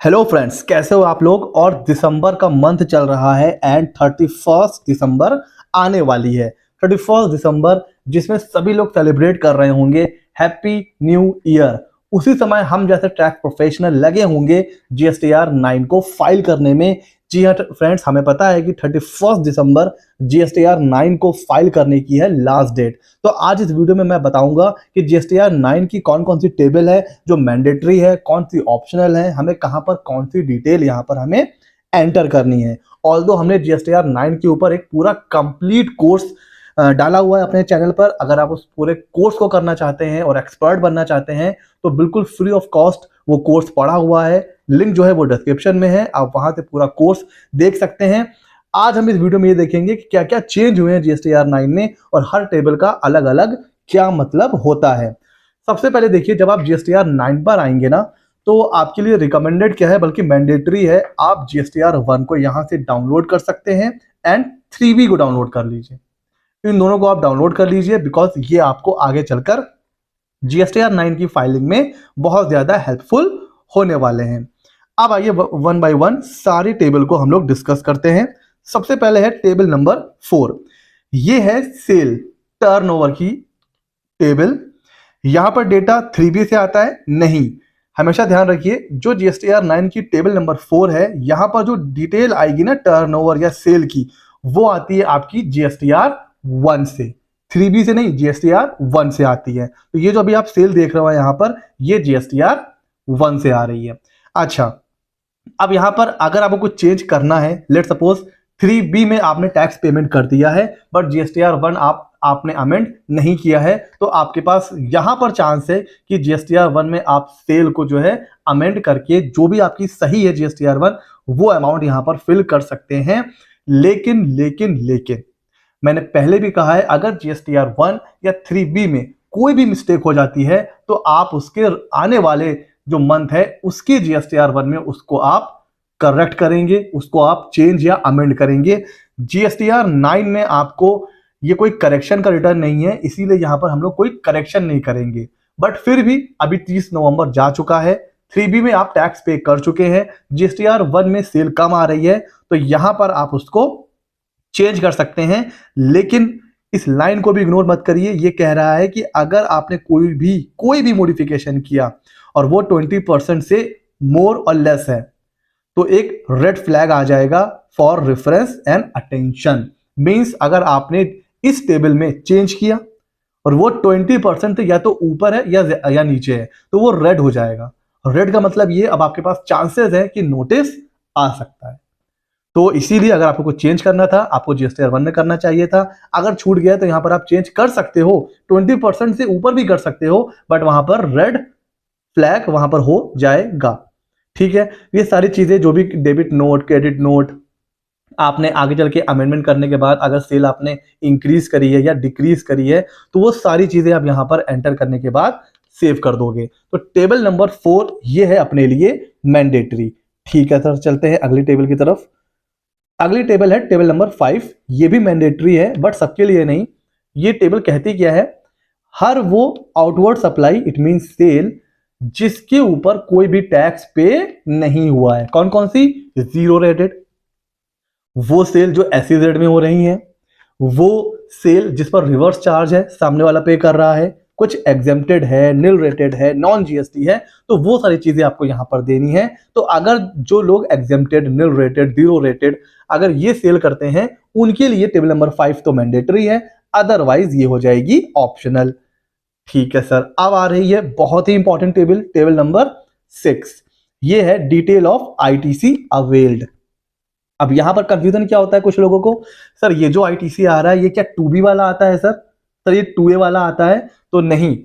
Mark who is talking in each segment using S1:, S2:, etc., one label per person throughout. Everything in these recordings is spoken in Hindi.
S1: हेलो फ्रेंड्स, कैसे हो आप लोग। और दिसंबर का मंथ चल रहा है एंड 31 दिसंबर आने वाली है। 31 दिसंबर जिसमें सभी लोग सेलिब्रेट कर रहे होंगे हैप्पी न्यू ईयर। उसी समय हम जैसे टैक्स प्रोफेशनल लगे होंगे जीएसटीआर 9 को फाइल करने में। जी हाँ फ्रेंड्स, हमें पता है कि 31 दिसंबर जीएसटीआर 9 को फाइल करने की है लास्ट डेट। तो आज इस वीडियो में मैं बताऊंगा कि जीएसटीआर 9 की कौन कौन सी टेबल है जो मैंडेटरी है, कौन सी ऑप्शनल है, हमें कहां पर कौन सी डिटेल यहां पर हमें एंटर करनी है। ऑल्दो हमने जीएसटीआर 9 के ऊपर एक पूरा कंप्लीट कोर्स डाला हुआ है अपने चैनल पर। अगर आप उस पूरे कोर्स को करना चाहते हैं और एक्सपर्ट बनना चाहते हैं तो बिल्कुल फ्री ऑफ कॉस्ट वो कोर्स पड़ा हुआ है। लिंक जो है वो डिस्क्रिप्शन में है, आप वहां से पूरा कोर्स देख सकते हैं। आज हम इस वीडियो में ये देखेंगे कि क्या क्या चेंज हुए हैं जीएसटीआर 9 में और हर टेबल का अलग अलग क्या मतलब होता है। सबसे पहले देखिए, जब आप जीएसटीआर 9 पर आएंगे ना तो आपके लिए रिकमेंडेड क्या है, बल्कि मैंडेटरी है, आप जीएसटीआर 1 को यहां से डाउनलोड कर सकते हैं एंड 3B को डाउनलोड कर लीजिए। इन दोनों को आप डाउनलोड कर लीजिए बिकॉज ये आपको आगे चलकर जीएसटीआर 9 की फाइलिंग में बहुत ज्यादा हेल्पफुल होने वाले हैं। अब आइए वन बाय वन सारी टेबल को हम लोग डिस्कस करते हैं। सबसे पहले है टेबल नंबर 4। ये है सेल टर्नओवर की टेबल। यहां पर डेटा 3B से आता है नहीं। हमेशा ध्यान रखिए, जो जीएसटीआर 9 की टेबल नंबर 4 है, यहां पर जो डिटेल आएगी ना टर्नओवर या सेल की, वो आती है आपकी जीएसटीआर 1 से। 3B से नहीं, जीएसटीआर 1 से आती है। तो ये जो अभी आप सेल देख रहे हो यहां पर, ये जीएसटीआर 1 से आ रही है। अच्छा, अब यहां पर अगर आपको कुछ चेंज करना है, लेट सपोज 3B में आपने टैक्स पेमेंट कर दिया है बट जीएसटीआर 1 आपने अमेंड नहीं किया है, तो आपके पास यहां पर चांस है कि जीएसटीआर 1 में आप सेल को जो है अमेंड करके जो भी आपकी सही है जीएसटीआर 1 वो अमाउंट यहां पर फिल कर सकते हैं। लेकिन लेकिन लेकिन मैंने पहले भी कहा है, अगर जीएसटीआर 1 या 3B में कोई भी मिस्टेक हो जाती है तो आप उसके आने वाले जो मंथ है उसके जीएसटीआर 1 में उसको आप करेक्ट करेंगे, उसको आप चेंज या अमेंड करेंगे। जीएसटीआर 9 में आपको ये कोई करेक्शन का रिटर्न नहीं है, इसीलिए यहां पर हम लोग कोई करेक्शन नहीं करेंगे। बट फिर भी अभी 30 नवंबर जा चुका है, 3B में आप टैक्स पे कर चुके हैं, जीएसटीआर 1 में सेल कम आ रही है, तो यहां पर आप उसको चेंज कर सकते हैं। लेकिन इस लाइन को भी इग्नोर मत करिए। ये कह रहा है कि अगर आपने कोई भी मॉडिफिकेशन किया और वो 20% से मोर और लेस है तो एक रेड फ्लैग आ जाएगा for reference and attention. Means अगर आपने इस टेबल में चेंज किया और वो 20% या तो ऊपर है या नीचे है तो वो रेड हो जाएगा। रेड का मतलब ये, अब आपके पास चांसेस है कि नोटिस आ सकता है। तो इसीलिए अगर आपको कुछ चेंज करना था, आपको जीएसटीआर 1 में करना चाहिए था। अगर छूट गया तो यहां पर आप चेंज कर सकते हो, 20% से ऊपर भी कर सकते हो, बट वहां पर रेड फ्लैग वहां पर हो जाएगा। ठीक है, ये सारी चीजें जो भी डेबिट नोट, क्रेडिट नोट आपने आगे चल के अमेंडमेंट करने के बाद अगर सेल आपने इंक्रीज करी है या डिक्रीज करी है तो वो सारी चीजें आप यहां पर एंटर करने के बाद सेव कर दोगे। तो टेबल नंबर 4 ये है अपने लिए मैंडेटरी। ठीक है सर, चलते हैं अगली टेबल की तरफ। अगली टेबल है टेबल नंबर 5। ये भी मैंडेटरी है बट सबके लिए नहीं। ये टेबल कहती क्या है, हर वो outward supply it mean sale जिसके ऊपर कोई भी टैक्स पे नहीं हुआ है। कौन कौन सी? जीरो रेटेड, वो सेल जो एसईजेड में हो रही है, वो सेल जिस पर रिवर्स चार्ज है, सामने वाला पे कर रहा है, कुछ एग्जेम्प्टेड है, निल रेटेड है, नॉन जीएसटी है, तो वो सारी चीजें आपको यहां पर देनी है। तो अगर जो लोग एग्जेम्प्टेड, निल रेटेड, जीरो रेटेड अगर ये सेल करते हैं उनके लिए टेबल नंबर 5 तो मैंडेटरी है, अदरवाइज ये हो जाएगी ऑप्शनल। ठीक है सर, अब आ रही है बहुत ही इंपॉर्टेंट टेबल, टेबल नंबर 6। ये है डिटेल ऑफ आईटीसी अवेल्ड। अब यहां पर कंफ्यूजन क्या होता है कुछ लोगों को, सर ये जो आईटीसी आ रहा है ये क्या 2B वाला आता है? सर ये 2A वाला आता है? तो नहीं,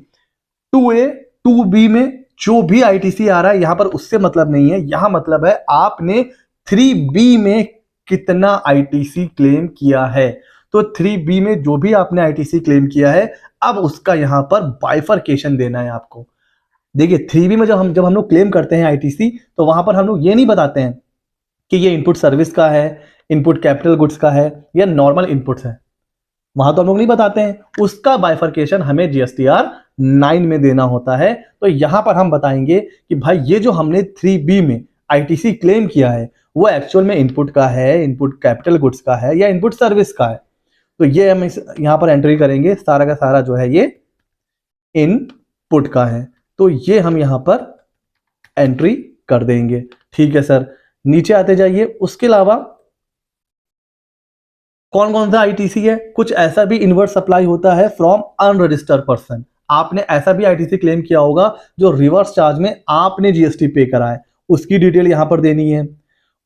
S1: 2A 2B में जो भी आईटीसी आ रहा है यहां पर उससे मतलब नहीं है। यहां मतलब है आपने 3B में कितना आईटीसी क्लेम किया है। तो 3B में जो भी आपने आईटीसी क्लेम किया है, अब उसका यहां पर बाइफरकेशन देना है आपको। देखिए 3B में जब हम लोग क्लेम करते हैं आईटीसी तो वहां पर हम लोग ये नहीं बताते हैं कि ये इनपुट सर्विस का है, इनपुट कैपिटल गुड्स का है या नॉर्मल इनपुट्स है, वहां तो हम लोग नहीं बताते हैं। उसका बाइफरकेशन हमें जीएसटीआर 9 में देना होता है। तो यहां पर हम बताएंगे कि भाई ये जो हमने 3B में आईटीसी क्लेम किया है वो एक्चुअल में इनपुट का है, इनपुट कैपिटल गुड्स का है या इनपुट सर्विस का है। तो ये हम यहाँ पर एंट्री करेंगे, सारा का सारा जो है ये इनपुट का है, तो ये हम यहाँ पर एंट्री कर देंगे। ठीक है सर, नीचे आते जाइए। उसके अलावा कौन कौन सा आईटीसी है? कुछ ऐसा भी इनवर्स सप्लाई होता है फ्रॉम अनरजिस्टर्ड पर्सन। आपने ऐसा भी आईटीसी क्लेम किया होगा जो रिवर्स चार्ज में आपने जीएसटी पे करा है, उसकी डिटेल यहां पर देनी है।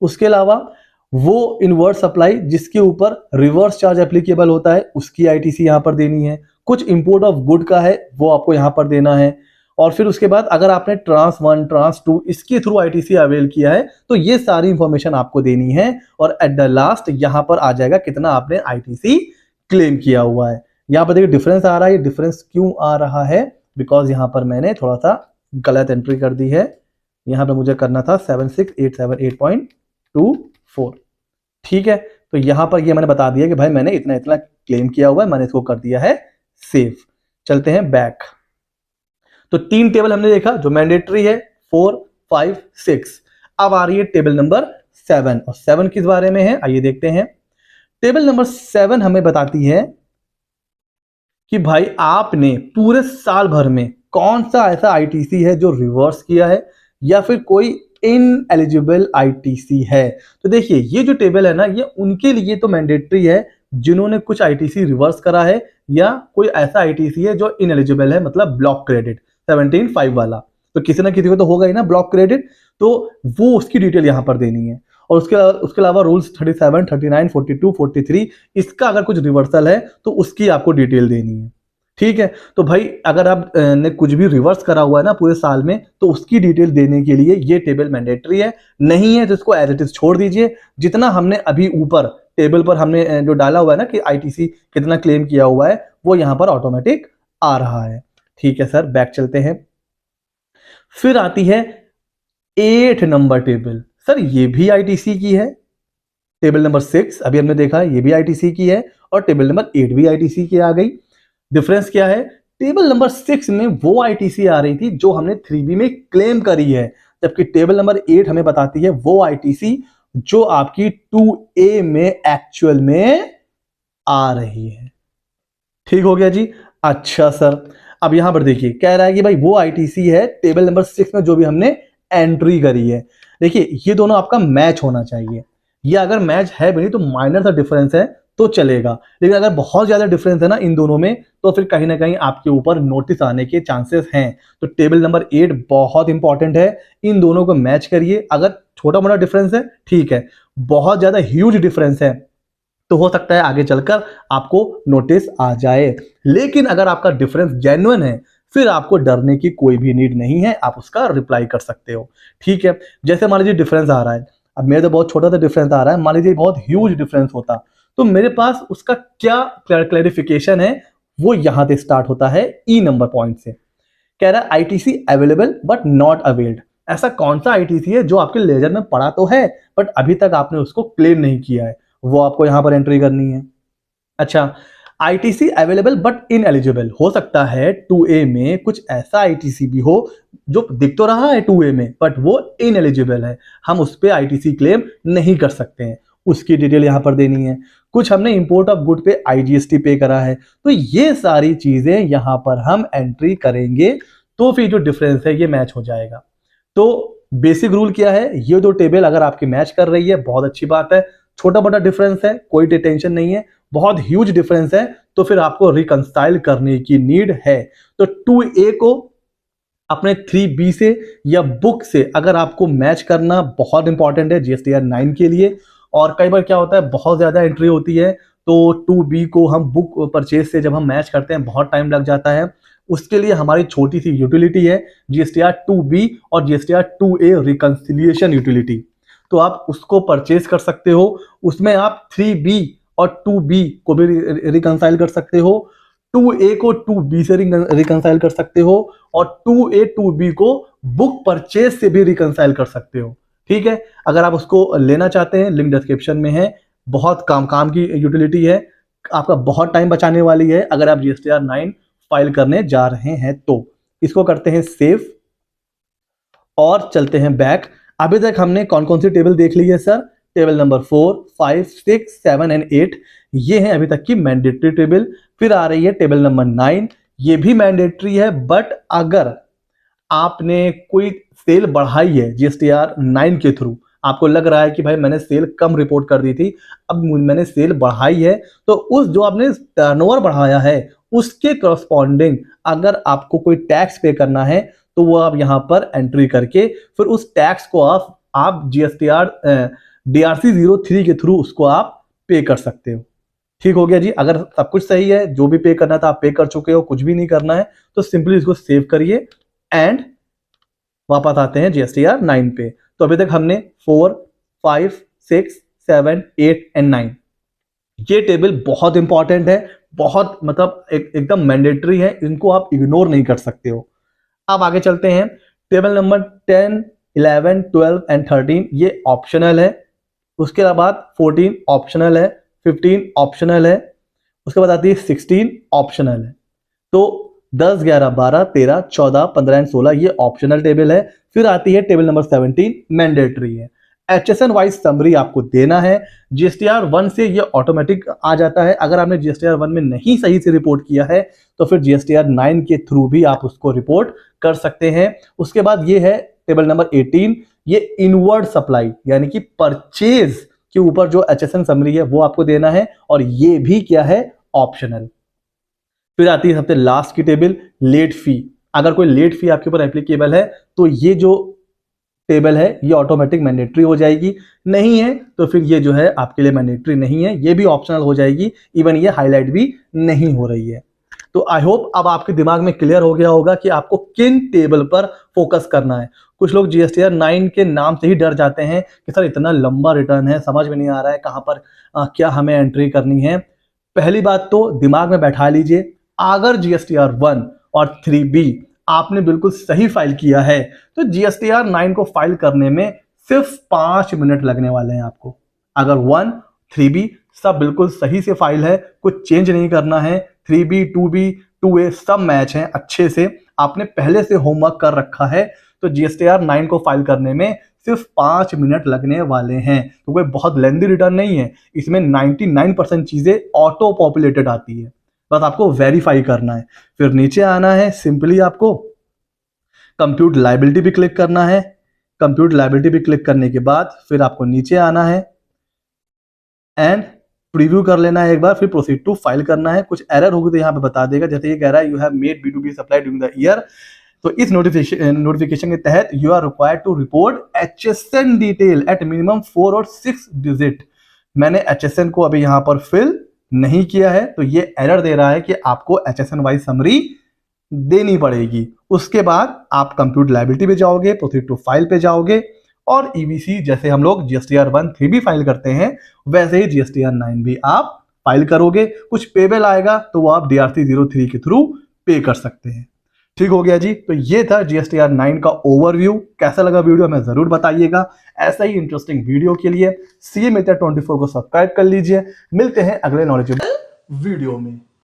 S1: उसके अलावा वो इनवर्स सप्लाई जिसके ऊपर रिवर्स चार्ज एप्लीकेबल होता है, उसकी आईटीसी यहां पर देनी है। कुछ इंपोर्ट ऑफ गुड का है वो आपको यहां पर देना है। और फिर उसके बाद अगर आपने ट्रांस 1 ट्रांस 2 इसके थ्रू आईटीसी अवेल किया है तो ये सारी इंफॉर्मेशन आपको देनी है। और एट द लास्ट यहां पर आ जाएगा कितना आपने आईटीसी क्लेम किया हुआ है। यहां पर देखिए डिफरेंस आ रहा है। ये डिफरेंस क्यों आ रहा है? बिकॉज यहां पर मैंने थोड़ा सा गलत एंट्री कर दी है। यहां पर मुझे करना था 76878.24। ठीक है, तो यहां पर ये मैंने बता दिया कि भाई मैंने इतना इतना क्लेम किया हुआ है, मैंने इसको कर दिया है सेव। चलते हैं बैक। तो 3 टेबल हमने देखा जो मैंडेटरी है, 4, 5, 6। अब आ रही है टेबल नंबर 7। और 7 किस बारे में है आइए देखते हैं। टेबल नंबर 7 हमें बताती है कि भाई आपने पूरे साल भर में कौन सा ऐसा आईटीसी है जो रिवर्स किया है या फिर कोई इनएलिजिबल आईटीसी है। तो देखिए ये जो टेबल है ना, ये उनके लिए तो मैंडेटरी है जिन्होंने कुछ आईटीसी रिवर्स करा है या कोई ऐसा आईटीसी है जो इनएलिजिबल है, मतलब ब्लॉक क्रेडिट 17(5) वाला। तो किसी ना किसी को तो होगा ही ना ब्लॉक क्रेडिट, तो वो उसकी डिटेल यहां पर देनी है। और उसके अलावा रूल्स 37, 39, 42, 43 इसका अगर कुछ रिवर्सल है तो उसकी आपको डिटेल देनी है। ठीक है, तो भाई अगर आप ने कुछ भी रिवर्स करा हुआ है ना पूरे साल में तो उसकी डिटेल देने के लिए ये टेबल मैंडेटरी है। नहीं है तो इसको एज इट इज छोड़ दीजिए। जितना हमने अभी ऊपर टेबल पर हमने जो डाला हुआ है ना कि आईटीसी कितना क्लेम किया हुआ है वो यहां पर ऑटोमेटिक आ रहा है। ठीक है सर, बैक चलते हैं। फिर आती है 8 नंबर टेबल। सर ये भी आईटीसी की है। टेबल नंबर 6 अभी हमने देखा ये भी आईटीसी की है और टेबल नंबर 8 भी आईटीसी की आ गई। डिफरेंस क्या है? टेबल नंबर 6 में वो आईटीसी आ रही थी जो हमने 3B में क्लेम करी है, जबकि टेबल नंबर 8 हमें बताती है वो आईटीसी जो आपकी 2A में एक्चुअल में आ रही है। ठीक हो गया जी। अच्छा सर, अब यहां पर देखिए कह रहा है कि भाई वो आईटीसी है टेबल नंबर 6 में जो भी हमने एंट्री करी है। देखिए ये दोनों आपका मैच होना चाहिए। ये अगर मैच है भी नहीं तो माइनर सा डिफरेंस है तो चलेगा, लेकिन अगर बहुत ज्यादा डिफरेंस है ना इन दोनों में तो फिर कहीं ना कहीं आपके ऊपर नोटिस आने के चांसेस हैं। तो टेबल नंबर 8 बहुत इंपॉर्टेंट है, इन दोनों को मैच करिए। अगर छोटा मोटा डिफरेंस है ठीक है, बहुत ज्यादा ह्यूज डिफरेंस है तो हो सकता है आगे चलकर आपको नोटिस आ जाए। लेकिन अगर आपका डिफरेंस जेन्युइन है फिर आपको डरने की कोई भी नीड नहीं है, आप उसका रिप्लाई कर सकते हो। ठीक है, जैसे मान लीजिए डिफरेंस आ रहा है, अब मेरे तो बहुत छोटा सा डिफरेंस आ रहा है, मान लीजिए बहुत ह्यूज डिफरेंस होता तो मेरे पास उसका क्या क्लैरिफिकेशन है वो यहां से स्टार्ट होता है ई नंबर पॉइंट से। कह रहा है ITC available but not availed. ऐसा कौन सा आईटीसी है जो आपके लेजर में पड़ा तो है बट अभी तक आपने उसको क्लेम नहीं किया है, वो आपको यहां पर एंट्री करनी है। अच्छा, आईटीसी अवेलेबल बट इनएलिजिबल। हो सकता है 2A में कुछ ऐसा आईटीसी भी हो जो दिख तो रहा है 2A में बट वो इनएलिजिबल है, हम उस पर आईटीसी क्लेम नहीं कर सकते हैं, उसकी डिटेल यहां पर देनी है। कुछ हमने इंपोर्ट ऑफ गुड पे आईजीएसटी पे करा है, तो ये सारी चीजें यहां पर हम एंट्री करेंगे तो फिर जो डिफरेंस है ये मैच हो जाएगा। तो बेसिक रूल क्या है, ये दो टेबल अगर आपकी मैच कर रही है बहुत अच्छी बात है। छोटा बड़ा डिफरेंस है कोई टेंशन नहीं है, बहुत ह्यूज डिफरेंस है तो फिर आपको रिकंसाइल करने की नीड है। तो 2A को अपने 3B से या बुक से अगर आपको मैच करना बहुत इंपॉर्टेंट है जीएसटीआर 9 के लिए। और कई बार क्या होता है बहुत ज्यादा एंट्री होती है तो 2B को हम बुक परचेज से जब हम मैच करते हैं बहुत टाइम लग जाता है। उसके लिए हमारी छोटी सी यूटिलिटी है जीएसटीआर 2B और जीएसटीआर 2A रिकंसिलिएशन यूटिलिटी, तो आप उसको परचेज कर सकते हो। उसमें आप 3B और 2B को भी रिकंसाइल कर सकते हो, 2A को 2B से रिकंसाइल कर सकते हो और 2A 2B को बुक परचेज से भी रिकंसाइल कर सकते हो। ठीक है, अगर आप उसको लेना चाहते हैं लिंक डिस्क्रिप्शन में है। बहुत काम की यूटिलिटी है, आपका बहुत टाइम बचाने वाली है अगर आप जीएसटीआर 9 फाइल करने जा रहे हैं तो। इसको करते हैं सेव और चलते हैं बैक। अभी तक हमने कौन कौन सी टेबल देख ली है सर? टेबल नंबर 4, 5, 6, 7 एंड 8, ये है अभी तक की मैंडेटरी टेबल। फिर आ रही है टेबल नंबर 9, ये भी मैंडेटरी है, बट अगर आपने कोई सेल बढ़ाई है जीएसटीआर 9 के थ्रू, आपको लग रहा है कि भाई मैंने सेल कम रिपोर्ट कर दी थी, अब मैंने सेल बढ़ाई है, तो उस जो आपने टर्नओवर बढ़ाया है उसके करस्पॉन्डिंग अगर आपको कोई टैक्स पे करना है तो वो आप यहाँ पर एंट्री करके फिर उस टैक्स को आप जीएसटीआर DRC 03 के थ्रू उसको आप पे कर सकते हो। ठीक हो गया जी। अगर सब कुछ सही है, जो भी पे करना था आप पे कर चुके हो, कुछ भी नहीं करना है, तो सिंपली इसको सेव करिए एंड वापस आते हैं जीएसटीआर 9 पे। तो अभी तक हमने 4, 5, 6, 7, 8 एंड 9, ये टेबल बहुत इंपॉर्टेंट है, बहुत मतलब एकदम मैंडेटरी है, इनको आप इग्नोर नहीं कर सकते हो। अब आगे चलते हैं। टेबल नंबर 10, 11, 12 एंड 13 ये ऑप्शनल है। उसके बाद 14 ऑप्शनल है, 15 ऑप्शनल है, उसके बाद आती है 16 ऑप्शनल है। तो 10, 11, 12, 13, 14, 15 एंड 16 ये ऑप्शनल टेबल है। फिर आती है टेबल नंबर 17 मैंडेटरी है। HSN वाइज समरी आपको देना है। जीएसटीआर 1 से ये ऑटोमेटिक आ जाता है। अगर आपने जीएसटीआर 1 में नहीं सही से रिपोर्ट किया है तो फिर जीएसटीआर 9 के थ्रू भी आप उसको रिपोर्ट कर सकते हैं। उसके बाद ये है टेबल नंबर 18, ये इनवर्ड सप्लाई यानी कि परचेज के ऊपर जो HSN समरी है वो आपको देना है, और ये भी क्या है, ऑप्शनल। फिर आती है सबसे लास्ट की टेबल, लेट फी। अगर कोई लेट फी आपके ऊपर एप्लीकेबल है तो ये जो टेबल है ये ऑटोमेटिक मैंडेटरी हो जाएगी, नहीं है तो फिर ये जो है आपके लिए मैंडेटरी नहीं है, ये भी ऑप्शनल हो जाएगी, इवन ये हाईलाइट भी नहीं हो रही है। तो आई होप अब आपके दिमाग में क्लियर हो गया होगा कि आपको किन टेबल पर फोकस करना है। कुछ लोग जीएसटीआर 9 के नाम से ही डर जाते हैं कि सर इतना लंबा रिटर्न है, समझ में नहीं आ रहा है कहां पर क्या हमें एंट्री करनी है। पहली बात तो दिमाग में बैठा लीजिए, अगर जीएसटीआर 1 और 3B आपने बिल्कुल सही फाइल किया है तो जीएसटीआर 9 को फाइल करने में सिर्फ 5 मिनट लगने वाले हैं आपको। अगर 1, 3B सब बिल्कुल सही से फाइल है, कुछ चेंज नहीं करना है, 3B, 2B, 2A सब मैच हैं, अच्छे से आपने पहले से होमवर्क कर रखा है, तो जीएसटीआर 9 को फाइल करने में सिर्फ 5 मिनट लगने वाले हैं। तो कोई बहुत लेंदी रिटर्न नहीं है, इसमें 99% चीजें ऑटो पॉपुलेटेड आती है, बस आपको वेरीफाई करना है। फिर नीचे आना है, सिंपली आपको कंप्यूट लायबिलिटी भी क्लिक करना है। कंप्यूट लायबिलिटी भी क्लिक करने के बाद फिर आपको नीचे आना है एंड प्रीव्यू कर लेना है एक बार, फिर प्रोसीड टू फाइल करना है। कुछ एरर होगी तो यहाँ पे बता देगा, जैसे ये कह रहा है you have made B2B supply during the year, तो इस नोटिफिकेशन के तहत you are required to report HSN detail at minimum 4 और 6 डिजिट। मैंने HSN को अभी यहाँ पर फिल नहीं किया है, तो ये एरर दे रहा है कि आपको HSN वाइज समरी देनी पड़ेगी। उसके बाद आप कंप्यूट लायबिलिटी पे जाओगे, प्रोसीड टू फाइल पे जाओगे, और EBC जैसे हम लोग जीएसटीआर 1, 3B फाइल करते हैं वैसे ही जीएसटीआर 9 भी आप फाइल करोगे। कुछ पेबल आएगा तो वो आप DRC 03 के थ्रू पे कर सकते हैं। ठीक हो गया जी। तो ये था जीएसटीआर 9 का ओवरव्यू। कैसा लगा वीडियो हमें जरूर बताइएगा। ऐसा ही इंटरेस्टिंग वीडियो के लिए CA Method 24 को सब्सक्राइब कर लीजिए। मिलते हैं अगले नॉलेजेबल वीडियो में।